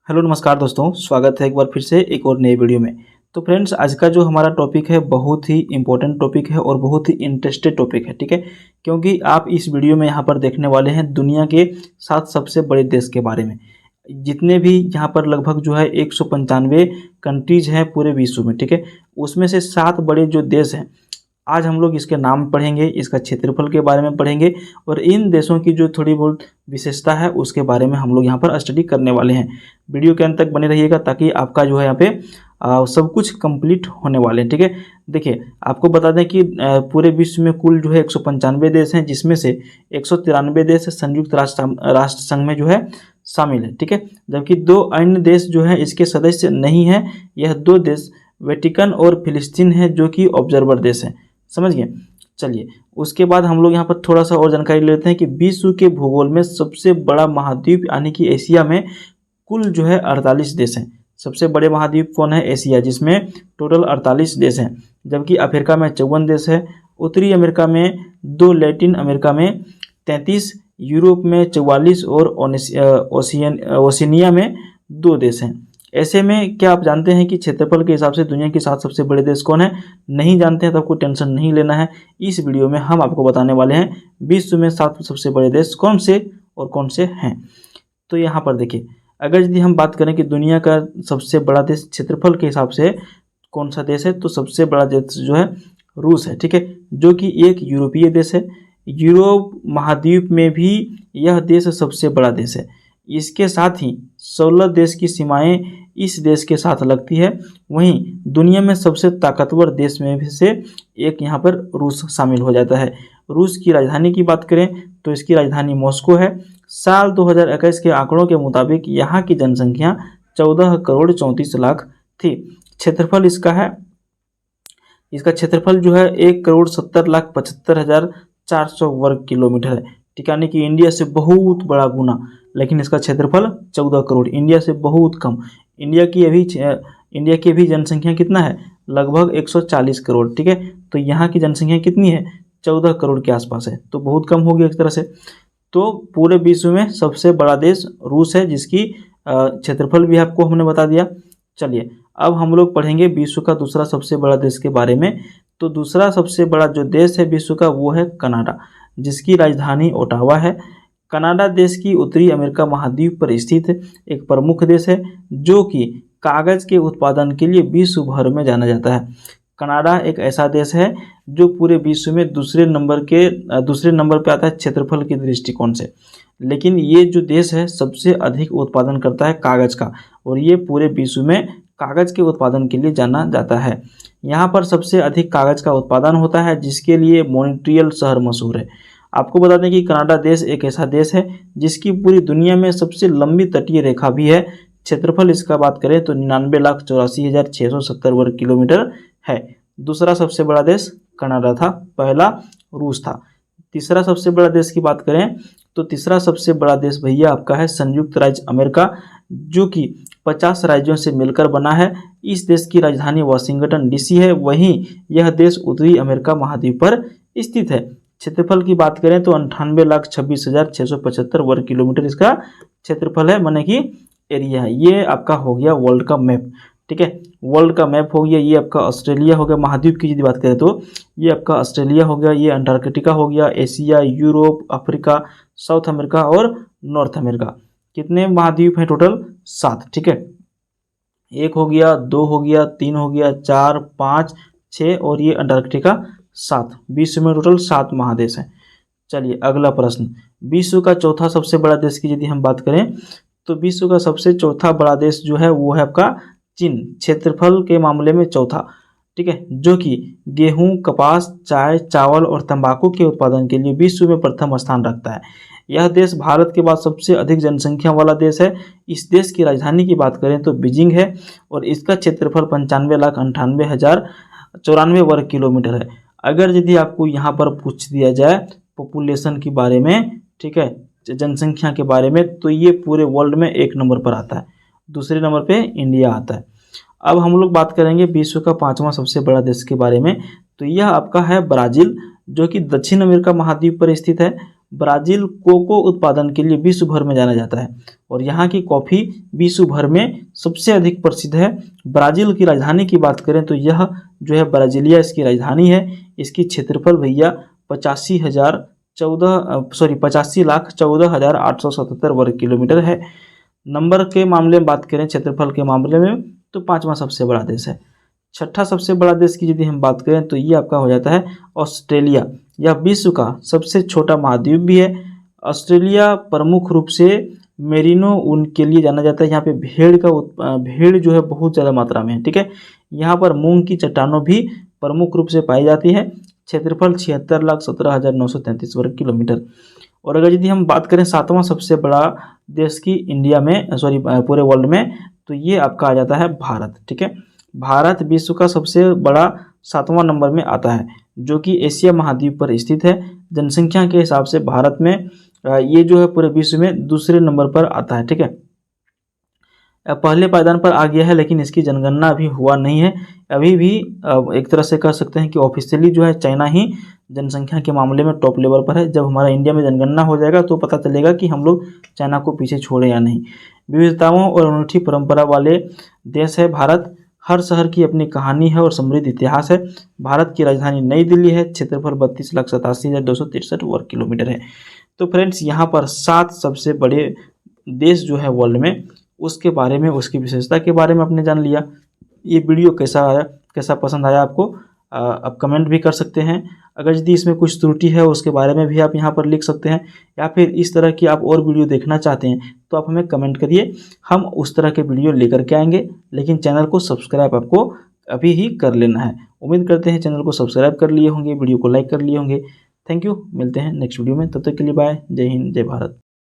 Hello नमस्कार दोस्तों, स्वागत है एक बार फिर से एक और नई वीडियो में। तो फ्रेंड्स, आज का जो हमारा टॉपिक है बहुत ही इम्पोर्टेंट टॉपिक है और बहुत ही इंटरेस्टेड टॉपिक है, ठीक है। क्योंकि आप इस वीडियो में यहाँ पर देखने वाले हैं दुनिया के 7 सबसे बड़े देश के बारे में। जितने भी यहाँ पर लगभग जो है 195 कंट्रीज हैं पूरे विश्व में, ठीक है। उसमें से 7 बड़े जो देश हैं, आज हम लोग इसके नाम पढ़ेंगे, इसका क्षेत्रफल के बारे में पढ़ेंगे और इन देशों की जो थोड़ी बहुत विशेषता है उसके बारे में हम लोग यहाँ पर स्टडी करने वाले हैं। वीडियो के अंत तक बने रहिएगा ताकि आपका जो है यहाँ पे सब कुछ कंप्लीट होने वाले हैं, ठीक है। देखिए, आपको बता दें कि पूरे विश्व में कुल जो है 195 देश हैं, जिसमें से 193 देश संयुक्त राष्ट्र संघ में जो है शामिल है, ठीक है। जबकि 2 अन्य देश जो है इसके सदस्य नहीं है। यह 2 देश वेटिकन और फिलिस्तीन है, जो कि ऑब्जर्वर देश हैं। समझ गए। चलिए, उसके बाद हम लोग यहाँ पर थोड़ा सा और जानकारी लेते हैं कि विश्व के भूगोल में सबसे बड़ा महाद्वीप यानी कि एशिया में कुल जो है 48 देश हैं। सबसे बड़े महाद्वीप कौन है? एशिया, जिसमें टोटल 48 देश हैं। जबकि अफ्रीका में 54 देश है, उत्तरी अमेरिका में 2, लैटिन अमेरिका में 33, यूरोप में 44 और ओशिनिया में 2 देश हैं। ऐसे में क्या आप जानते हैं कि क्षेत्रफल के हिसाब से दुनिया के 7 सबसे बड़े देश कौन है? नहीं जानते हैं तो आपको टेंशन नहीं लेना है। इस वीडियो में हम आपको बताने वाले हैं विश्व में 7 सबसे बड़े देश कौन से और कौन से हैं। तो यहाँ पर देखिए, अगर यदि हम बात करें कि दुनिया का सबसे बड़ा देश क्षेत्रफल के हिसाब से कौन सा देश है, तो सबसे बड़ा देश जो है रूस है, ठीक है, जो कि एक यूरोपीय देश है। यूरोप महाद्वीप में भी यह देश सबसे बड़ा देश है। इसके साथ ही 16 देश की सीमाएं इस देश के साथ लगती है। वहीं दुनिया में सबसे ताकतवर देश में से एक यहाँ पर रूस शामिल हो जाता है। रूस की राजधानी की बात करें तो इसकी राजधानी मॉस्को है। साल 2021 के आंकड़ों के मुताबिक यहाँ की जनसंख्या 14 करोड़ 34 लाख थी। क्षेत्रफल इसका है, इसका क्षेत्रफल जो है 1 करोड़ 70 लाख 75 हजार 400 वर्ग किलोमीटर है, ठीक है। यानी कि इंडिया से बहुत बड़ा गुना, लेकिन इसका क्षेत्रफल 14 करोड़, इंडिया से बहुत कम। इंडिया की अभी जनसंख्या कितना है? लगभग 140 करोड़, ठीक है। तो यहाँ की जनसंख्या कितनी है? 14 करोड़ के आसपास है, तो बहुत कम हो गया एक तरह से। तो पूरे विश्व में सबसे बड़ा देश रूस है, जिसकी क्षेत्रफल भी आपको हमने बता दिया। चलिए, अब हम लोग पढ़ेंगे विश्व का दूसरा सबसे बड़ा देश के बारे में। तो दूसरा सबसे बड़ा जो देश है विश्व का, वो है कनाडा, जिसकी राजधानी ओटावा है। कनाडा देश की उत्तरी अमेरिका महाद्वीप पर स्थित एक प्रमुख देश है, जो कि कागज के उत्पादन के लिए विश्व भर में जाना जाता है। कनाडा एक ऐसा देश है जो पूरे विश्व में दूसरे नंबर पे आता है क्षेत्रफल के दृष्टिकोण से। लेकिन ये जो देश है सबसे अधिक उत्पादन करता है कागज का, और ये पूरे विश्व में कागज के उत्पादन के लिए जाना जाता है। यहाँ पर सबसे अधिक कागज का उत्पादन होता है, जिसके लिए मॉन्ट्रियल शहर मशहूर है। आपको बता दें कि कनाडा देश एक ऐसा देश है जिसकी पूरी दुनिया में सबसे लंबी तटीय रेखा भी है। क्षेत्रफल इसका बात करें तो 99,84,670 वर्ग किलोमीटर है। दूसरा सबसे बड़ा देश कनाडा था, पहला रूस था। तीसरा सबसे बड़ा देश की बात करें तो तीसरा सबसे बड़ा देश भैया आपका है संयुक्त राज्य अमेरिका, जो कि 50 राज्यों से मिलकर बना है। इस देश की राजधानी वाशिंगटन डीसी है। वहीं यह देश उत्तरी अमेरिका महाद्वीप पर स्थित है। क्षेत्रफल की बात करें तो 98,26,675 वर्ग किलोमीटर इसका क्षेत्रफल है, माने कि एरिया है। ये आपका हो गया वर्ल्ड का मैप, ठीक है। वर्ल्ड का मैप हो गया। ये आपका ऑस्ट्रेलिया हो गया। महाद्वीप की यदि बात करें तो ये आपका ऑस्ट्रेलिया हो गया, ये अंटार्कटिका हो गया, Asia, Europe, Africa, south America और नॉर्थ अमेरिका। कितने महाद्वीप हैं टोटल? 7, ठीक है। 1 हो गया, 2 हो गया, 3 हो गया, 4, 5, 6 और ये अंटार्कटिका 7। विश्व में टोटल 7 महादेश हैं। चलिए, अगला प्रश्न, विश्व का चौथा सबसे बड़ा देश की यदि हम बात करें तो विश्व का सबसे चौथा बड़ा देश जो है वो है आपका चीन, क्षेत्रफल के मामले में चौथा, ठीक है, जो कि गेहूं, कपास, चाय, चावल और तंबाकू के उत्पादन के लिए विश्व में प्रथम स्थान रखता है। यह देश भारत के बाद सबसे अधिक जनसंख्या वाला देश है। इस देश की राजधानी की बात करें तो बीजिंग है और इसका क्षेत्रफल 95,98,094 वर्ग किलोमीटर है। अगर यदि आपको यहाँ पर पूछ दिया जाए पॉपुलेशन के बारे में, ठीक है, जनसंख्या के बारे में, तो ये पूरे वर्ल्ड में 1 नंबर पर आता है। दूसरे नंबर पे इंडिया आता है। अब हम लोग बात करेंगे विश्व का 5वां सबसे बड़ा देश के बारे में। तो यह आपका है ब्राज़ील, जो कि दक्षिण अमेरिका महाद्वीप पर स्थित है। ब्राज़ील कोको उत्पादन के लिए विश्व भर में जाना जाता है और यहाँ की कॉफ़ी विश्व भर में सबसे अधिक प्रसिद्ध है। ब्राज़ील की राजधानी की बात करें तो यह जो है ब्राज़ीलिया इसकी राजधानी है। इसकी क्षेत्रफल भैया 85,14,877 वर्ग किलोमीटर है। नंबर के मामले में बात करें, क्षेत्रफल के मामले में, तो 5वां सबसे बड़ा देश है। छठा सबसे बड़ा देश की यदि हम बात करें तो ये आपका हो जाता है ऑस्ट्रेलिया। यह विश्व का सबसे छोटा महाद्वीप भी है। ऑस्ट्रेलिया प्रमुख रूप से मेरिनो ऊन के लिए जाना जाता है। यहाँ पे भेड़ जो है बहुत ज़्यादा मात्रा में है, ठीक है। यहाँ पर मूंग की चट्टानों भी प्रमुख रूप से पाई जाती है। क्षेत्रफल 76,17,933 वर्ग किलोमीटर। और अगर यदि हम बात करें 7वां सबसे बड़ा देश की इंडिया में, पूरे वर्ल्ड में, तो ये आपका आ जाता है भारत, ठीक है। भारत विश्व का सबसे बड़ा 7वां नंबर में आता है, जो कि एशिया महाद्वीप पर स्थित है। जनसंख्या के हिसाब से भारत में ये जो है पूरे विश्व में दूसरे नंबर पर आता है, ठीक है। पहले पायदान पर आ गया है, लेकिन इसकी जनगणना अभी हुआ नहीं है। अभी भी एक तरह से कह सकते हैं कि ऑफिशियली जो है चाइना ही जनसंख्या के मामले में टॉप लेवल पर है। जब हमारा इंडिया में जनगणना हो जाएगा तो पता चलेगा कि हम लोग चाइना को पीछे छोड़े या नहीं। विविधताओं और अनूठी परंपरा वाले देश है भारत। हर शहर की अपनी कहानी है और समृद्ध इतिहास है। भारत की राजधानी नई दिल्ली है। क्षेत्रफल 32,87,263 वर्ग किलोमीटर है। तो फ्रेंड्स, यहाँ पर 7 सबसे बड़े देश जो है वर्ल्ड में, उसके बारे में, उसकी विशेषता के बारे में आपने जान लिया। ये वीडियो कैसा आया, कैसा पसंद आया आपको, आप कमेंट भी कर सकते हैं। अगर यदि इसमें कुछ त्रुटि है उसके बारे में भी आप यहाँ पर लिख सकते हैं, या फिर इस तरह की आप और वीडियो देखना चाहते हैं तो आप हमें कमेंट करिए, हम उस तरह के वीडियो लेकर के आएंगे। लेकिन चैनल को सब्सक्राइब आपको अभी ही कर लेना है। उम्मीद करते हैं चैनल को सब्सक्राइब कर लिए होंगे, वीडियो को लाइक कर लिए होंगे। थैंक यू, मिलते हैं नेक्स्ट वीडियो में। तब तक के लिए बाय। जय हिंद, जय भारत।